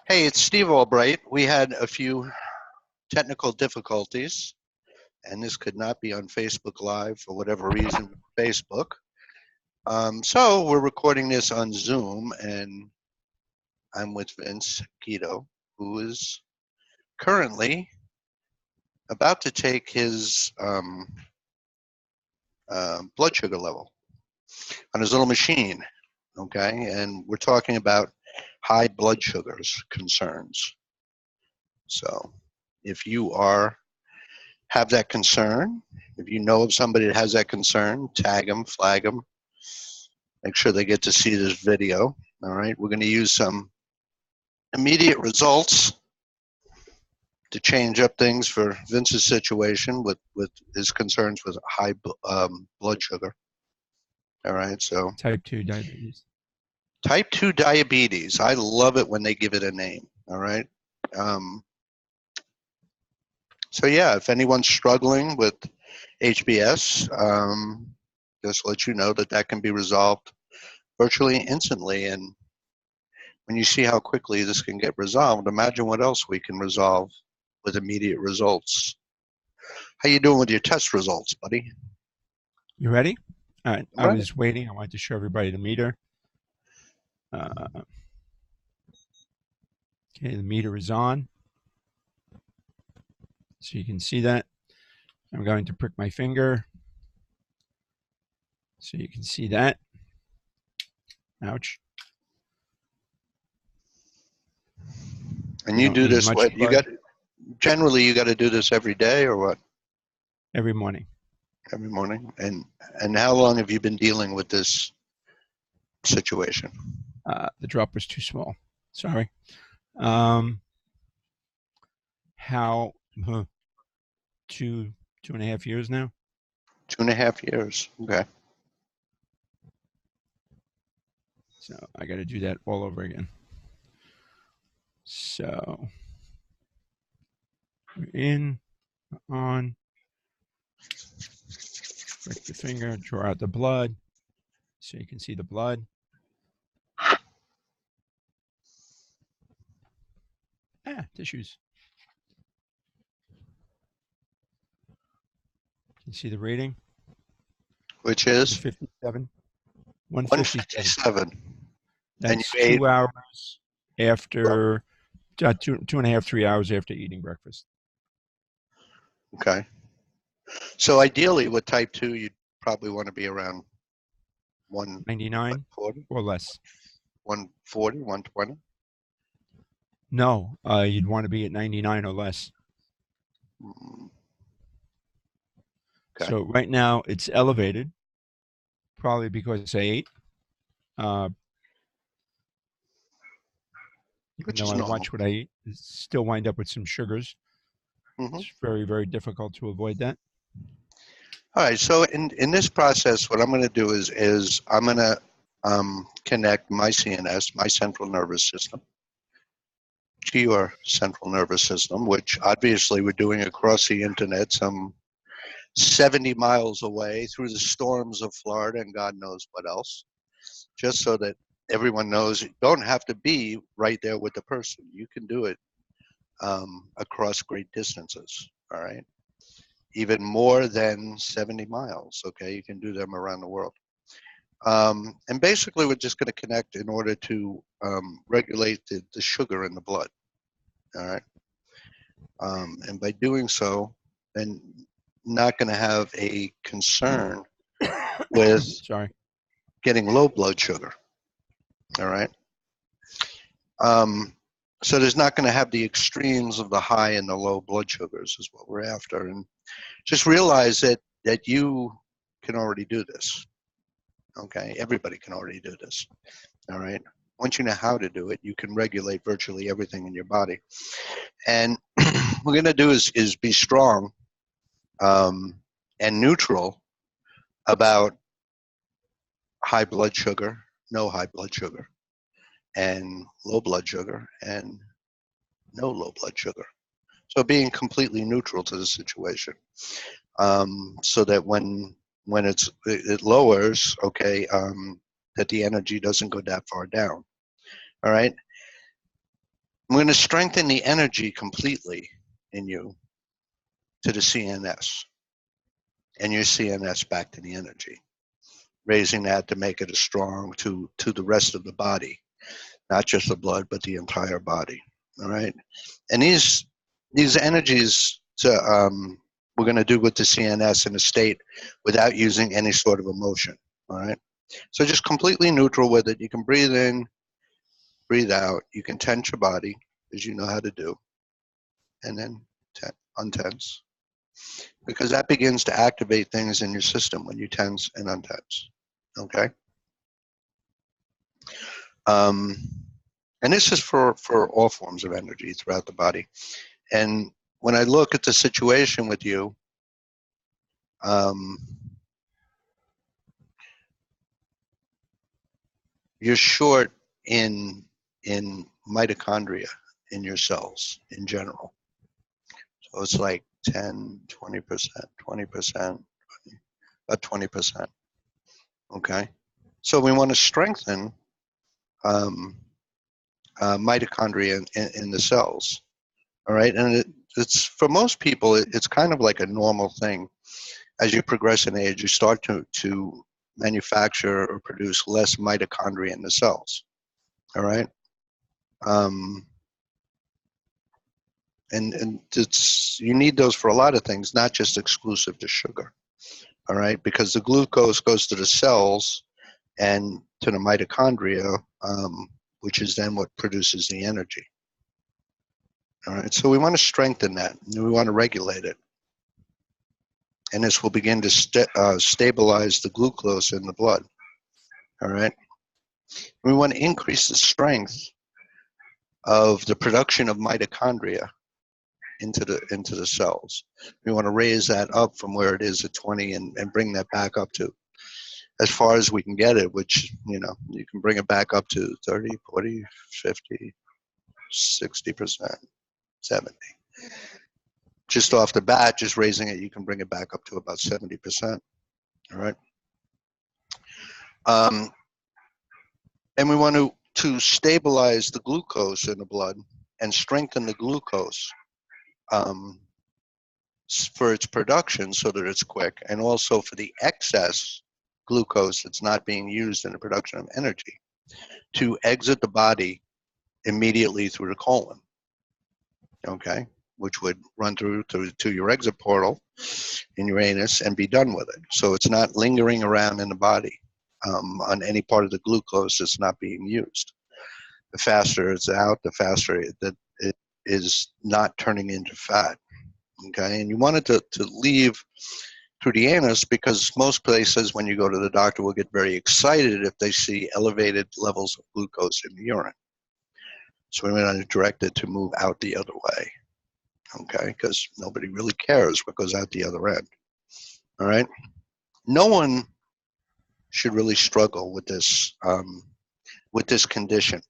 Hey, it's Steve Allbright. We had a few technical difficulties, and this could not be on Facebook Live for whatever reason, Facebook. So we're recording this on Zoom, and I'm with Vince Guido, who is currently about to take his blood sugar level on his little machine, okay? And we're talking about high blood sugars concerns. So if you have that concern, if you know of somebody that has that concern, tag them, flag them, make sure they get to see this video. All right, we're going to use some immediate results to change up things for Vince's situation with his concerns with high blood sugar. All right, so type 2 diabetes. Type 2 diabetes. I love it when they give it a name. All right. So yeah, if anyone's struggling with HBS, just let you know that can be resolved virtually instantly. And when you see how quickly this can get resolved, imagine what else we can resolve with immediate results. How you doing with your test results, buddy? You ready? All right. I'm ready. Was waiting. I wanted to show everybody the meter. Okay, the meter is on. So you can see that. I'm going to prick my finger. So you can see that. Ouch. And you do this, what, generally you got to do this every day or what? Every morning. Every morning. And how long have you been dealing with this situation? The drop was too small. Sorry. How 2.5 years now? 2.5 years. Okay. So I got to do that all over again. So we're in, on, prick the finger, draw out the blood so you can see the blood. Tissues. You see the rating? Which is? 157. 157. That's 2 hours after, 2.5, 3 hours after eating breakfast. Okay. So ideally with type 2, you'd probably want to be around 199 or less. 140, 120? No, you'd want to be at 99 or less. Okay. So right now it's elevated, probably because I ate. Even though I watch what I eat, still wind up with some sugars. It's very, very difficult to avoid that. All right. So in this process, what I'm going to do is I'm going to connect my CNS, my central nervous system, to your central nervous system, which obviously we're doing across the internet, some 70 miles away through the storms of Florida and God knows what else, just so that everyone knows you don't have to be right there with the person. You can do it across great distances, all right? Even more than 70 miles, okay? You can do them around the world. And basically, we're just going to connect in order to regulate the sugar in the blood, all right? And by doing so, then not going to have a concern with getting low blood sugar, all right? So there's not going to have the extremes of the high and the low blood sugars is what we're after. And just realize that you can already do this, okay? Everybody can already do this, all right? Once you know how to do it, you can regulate virtually everything in your body. And what we're going to do is be strong and neutral about high blood sugar, no high blood sugar, and low blood sugar, and no low blood sugar. So being completely neutral to the situation, so that when it lowers, okay, that the energy doesn't go that far down. All right. I'm going to strengthen the energy completely in you to the CNS, and your CNS back to the energy, raising that to make it as strong to the rest of the body, not just the blood, but the entire body. All right, and these energies we're going to do with the CNS in a state without using any sort of emotion. All right, so just completely neutral with it. You can breathe in, breathe out. You can tense your body, as you know how to do, and then untense, because that begins to activate things in your system when you tense and untense. Okay. And this is for all forms of energy throughout the body. And when I look at the situation with you, you're short in mitochondria in your cells in general. So it's like 10, 20%, 20%, about 20%. Okay. So we want to strengthen mitochondria in the cells. All right. And it's for most people, it's kind of like a normal thing. As you progress in age, you start to manufacture or produce less mitochondria in the cells. All right. And it's, you need those for a lot of things, not just exclusive to sugar. All right. Because the glucose goes to the cells and to the mitochondria, which is then what produces the energy. All right. So we want to strengthen that. We want to regulate it. And this will begin to stabilize the glucose in the blood. All right. We want to increase the strength of the production of mitochondria into the cells. We want to raise that up from where it is at 20 and bring that back up to as far as we can get it, which, you know, you can bring it back up to 30, 40, 50, 60%, 70. Just off the bat, just raising it, you can bring it back up to about 70%. All right. And we want to stabilize the glucose in the blood and strengthen the glucose for its production so that it's quick, and also for the excess glucose that's not being used in the production of energy to exit the body immediately through the colon. Okay, which would run through to your exit portal in your anus and be done with it. So it's not lingering around in the body on any part of the glucose that's not being used. The faster it's out, the faster that it is not turning into fat. Okay, and you want it to leave through the anus, because most places when you go to the doctor will get very excited if they see elevated levels of glucose in the urine. So we want to direct it to move out the other way. Okay, because nobody really cares what goes out the other end. All right, no one should really struggle with this condition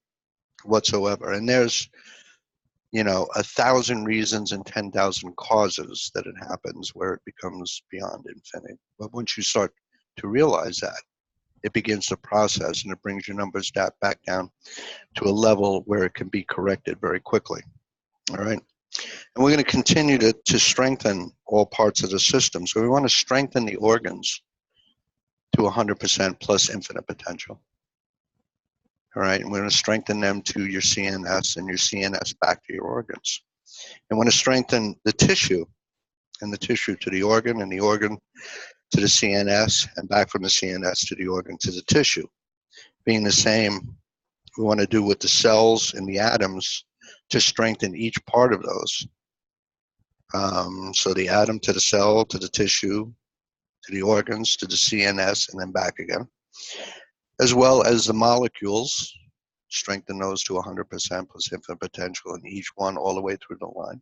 whatsoever. And there's, you know, 1,000 reasons and 10,000 causes that it happens where it becomes beyond infinite. But once you start to realize that, it begins to process and it brings your numbers back down to a level where it can be corrected very quickly. All right. And we're going to continue to strengthen all parts of the system. So we want to strengthen the organs to 100% plus infinite potential. All right, and we're going to strengthen them to your CNS and your CNS back to your organs. And want to strengthen the tissue, and the tissue to the organ, and the organ to the CNS, and back from the CNS to the organ to the tissue. Being the same, we want to do with the cells and the atoms to strengthen each part of those. So the atom to the cell, to the tissue, to the organs, to the CNS, and then back again. As well as the molecules, strengthen those to 100% plus infinite potential in each one all the way through the line. And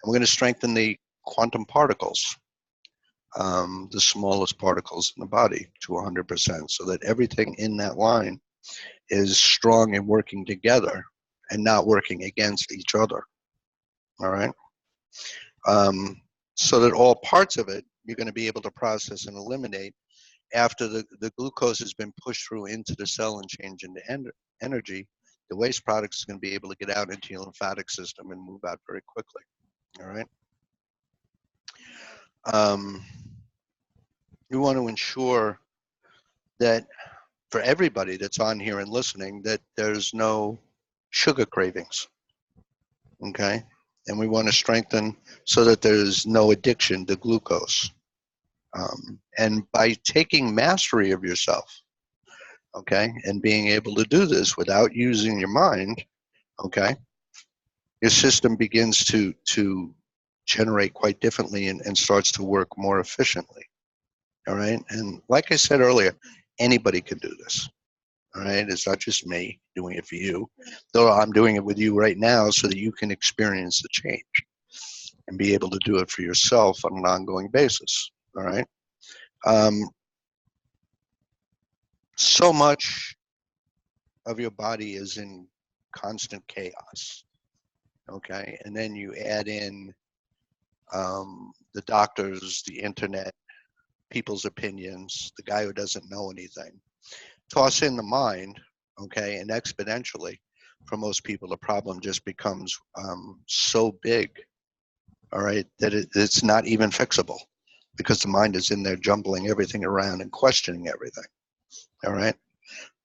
we're going to strengthen the quantum particles, the smallest particles in the body, to 100%, so that everything in that line is strong and working together and not working against each other. All right? So that all parts of it you're going to be able to process and eliminate after the glucose has been pushed through into the cell and changed into energy. The waste product is going to be able to get out into your lymphatic system and move out very quickly. All right. You want to ensure that for everybody that's on here and listening, that there's no sugar cravings. Okay. And we want to strengthen so that there's no addiction to glucose. And by taking mastery of yourself, okay, and being able to do this without using your mind, okay, your system begins to generate quite differently and starts to work more efficiently. All right. And like I said earlier, anybody can do this. All right. It's not just me doing it for you, though I'm doing it with you right now so that you can experience the change and be able to do it for yourself on an ongoing basis. All right. So much of your body is in constant chaos. Okay. And then you add in the doctors, the internet, people's opinions, the guy who doesn't know anything. Toss in the mind, okay, and exponentially, for most people, the problem just becomes so big, all right, that it's not even fixable because the mind is in there jumbling everything around and questioning everything, all right?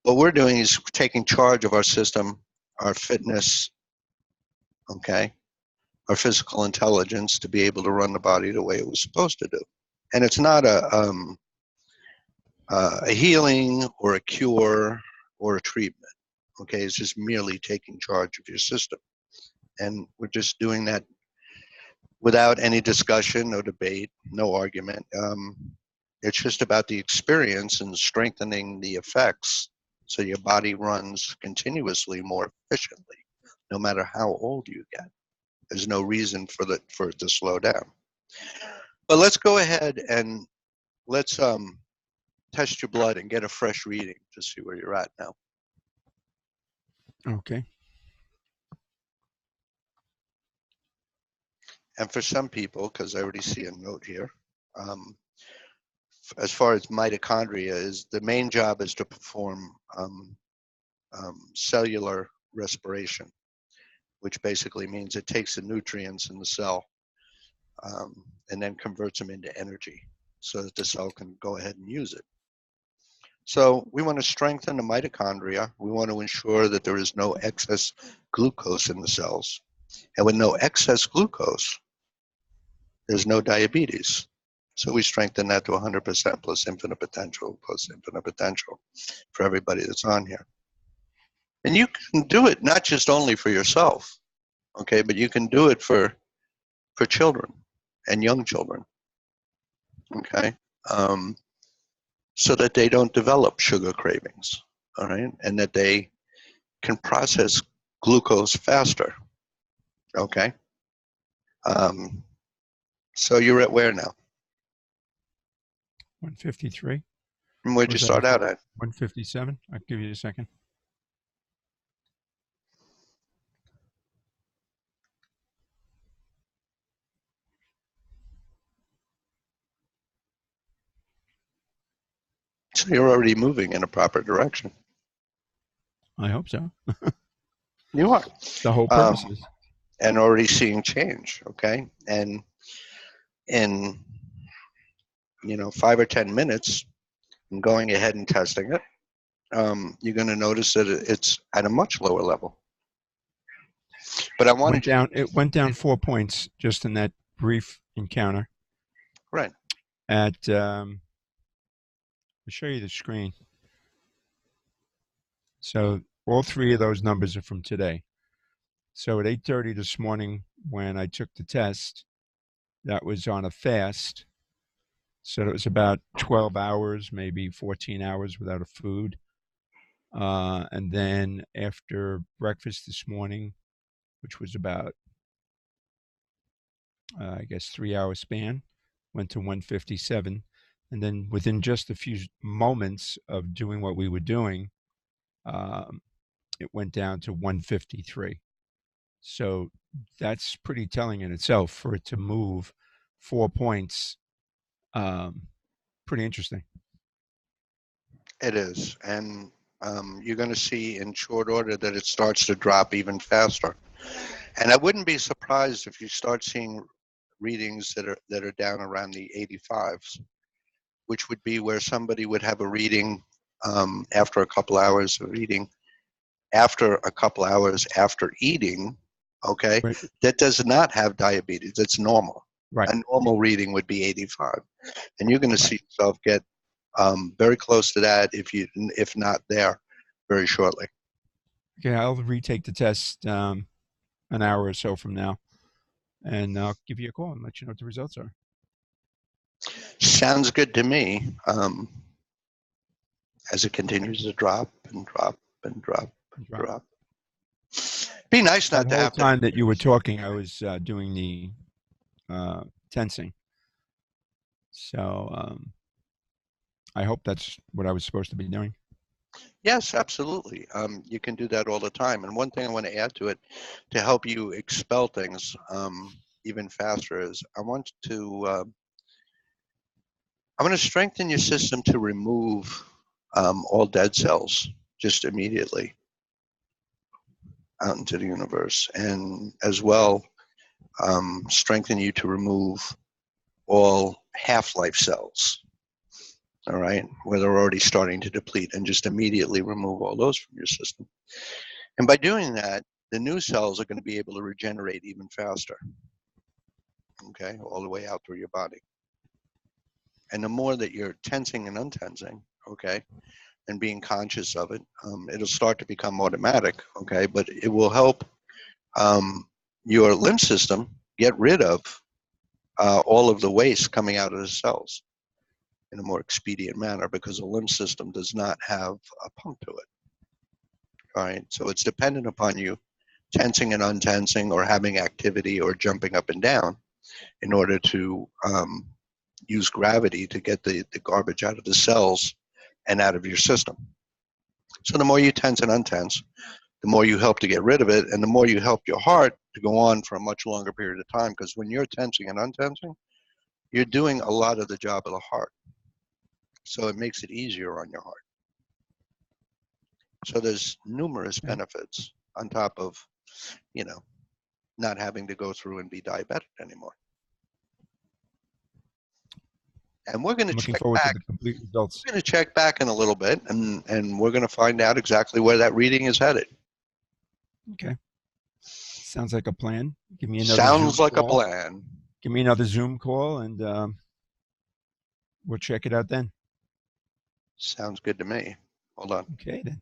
What we're doing is taking charge of our system, our fitness, okay, our physical intelligence to be able to run the body the way it was supposed to do. And it's not a healing or a cure or a treatment, okay? It's just merely taking charge of your system. And we're just doing that without any discussion, no debate, no argument. It's just about the experience and strengthening the effects so your body runs continuously more efficiently, no matter how old you get. There's no reason for it to slow down. But let's go ahead and let's test your blood and get a fresh reading to see where you're at now. Okay. And for some people, because I already see a note here, as far as mitochondria is, the main job is to perform cellular respiration, which basically means it takes the nutrients in the cell and then converts them into energy so that the cell can go ahead and use it. So we want to strengthen the mitochondria. We want to ensure that there is no excess glucose in the cells. And with no excess glucose, there's no diabetes. So we strengthen that to 100% plus infinite potential for everybody that's on here. And you can do it not just only for yourself, okay, but you can do it for children and young children, okay, so that they don't develop sugar cravings, all right, and that they can process glucose faster, okay. So you're at where now? 153. And where'd you start out at? 157. I'll give you a second. So you're already moving in a proper direction. I hope so. You are. The whole purpose is. And already seeing change, okay? And in 5 or 10 minutes, I'm going ahead and testing it. You're going to notice that it's at a much lower level. But I wanted it went down 4 points just in that brief encounter. Right. I'll show you the screen. So all three of those numbers are from today. So at 8:30 this morning, when I took the test, that was on a fast. So it was about 12 hours, maybe 14 hours without a food. And then after breakfast this morning, which was about, I guess, 3-hour span, went to 157. And then within just a few moments of doing what we were doing, it went down to 153. So that's pretty telling in itself for it to move 4 points. Pretty interesting. It is. And you're going to see in short order that it starts to drop even faster. And I wouldn't be surprised if you start seeing readings that are down around the 85s, which would be where somebody would have a reading after a couple hours of eating, after a couple hours after eating, okay, Right. that does not have diabetes. It's normal. Right. A normal reading would be 85. And you're going to Right. see yourself get very close to that, if not there, very shortly. Okay, I'll retake the test an hour or so from now, and I'll give you a call and let you know what the results are. Sounds good to me. As it continues to drop and drop and drop and Right. drop. Be nice That not to whole have to. time that you were talking, I was doing the tensing. So I hope that's what I was supposed to be doing. Yes, absolutely. You can do that all the time. And one thing I want to add to it, to help you expel things even faster, is I want to strengthen your system to remove all dead cells just immediately out into the universe, and as well strengthen you to remove all half-life cells. All right, where they're already starting to deplete, and just immediately remove all those from your system. And by doing that, the new cells are going to be able to regenerate even faster, okay, all the way out through your body. And the more that you're tensing and untensing, okay, and being conscious of it, it'll start to become automatic, okay, but it will help your lymph system get rid of all of the waste coming out of the cells in a more expedient manner, because the lymph system does not have a pump to it. All right, so it's dependent upon you tensing and untensing, or having activity, or jumping up and down in order to use gravity to get the garbage out of the cells and out of your system. So the more you tense and untense, the more you help to get rid of it, and the more you help your heart to go on for a much longer period of time, because when you're tensing and untensing, you're doing a lot of the job of the heart. So it makes it easier on your heart. So there's numerous benefits on top of, not having to go through and be diabetic anymore. And we're going to I'm looking check forward to back. the complete results. We're going to check back in a little bit, and we're going to find out exactly where that reading is headed. Okay. Sounds like a plan. Give me another Sounds Zoom like a call. plan. Give me another Zoom call, and we'll check it out then. Sounds good to me. Hold on. Okay, then.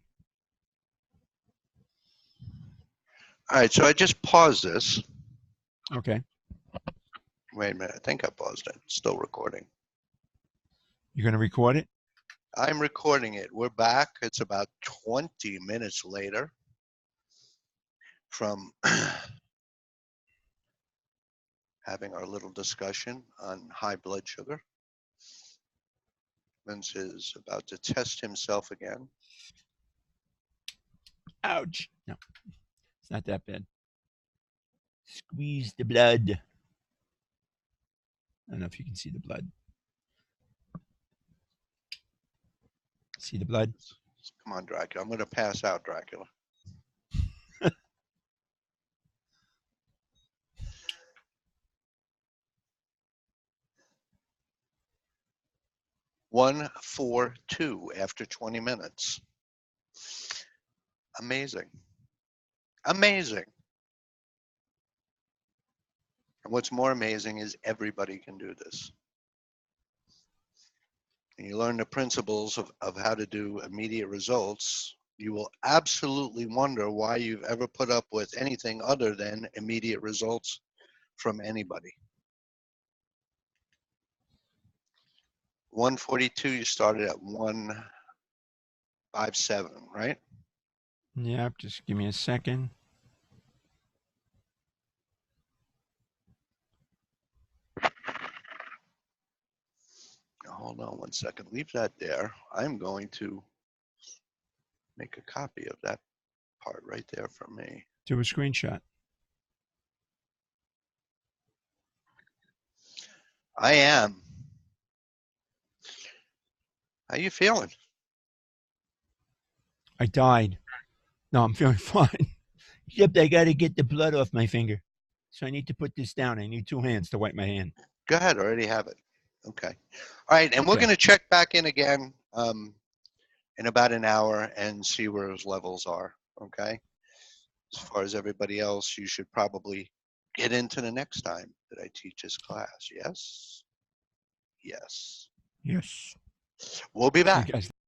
All right, so I just paused this. Okay. Wait a minute, I think I paused it. It's still recording. You're going to record it? I'm recording it. We're back. It's about 20 minutes later from having our little discussion on high blood sugar. Vince is about to test himself again. Ouch. No, it's not that bad. Squeeze the blood. I don't know if you can see the blood. See the blood? Come on, Dracula. I'm going to pass out, Dracula. One, 4, 2 after 20 minutes. Amazing. Amazing. And what's more amazing is everybody can do this. And you learn the principles of how to do immediate results. You will absolutely wonder why you've ever put up with anything other than immediate results from anybody. 142, you started at 157, right? Yep, just give me a second. Hold on one second. Leave that there. I'm going to make a copy of that part right there for me. Do a screenshot. I am. How you feeling? I died. No, I'm feeling fine. Except I got to get the blood off my finger. So I need to put this down. I need 2 hands to wipe my hand. Go ahead, already have it. Okay. All right, and we're Okay. going to check back in again in about an hour and see where those levels are. Okay. As far as everybody else, you should probably get into the next time that I teach this class. Yes? Yes. Yes. We'll be See you back. guys.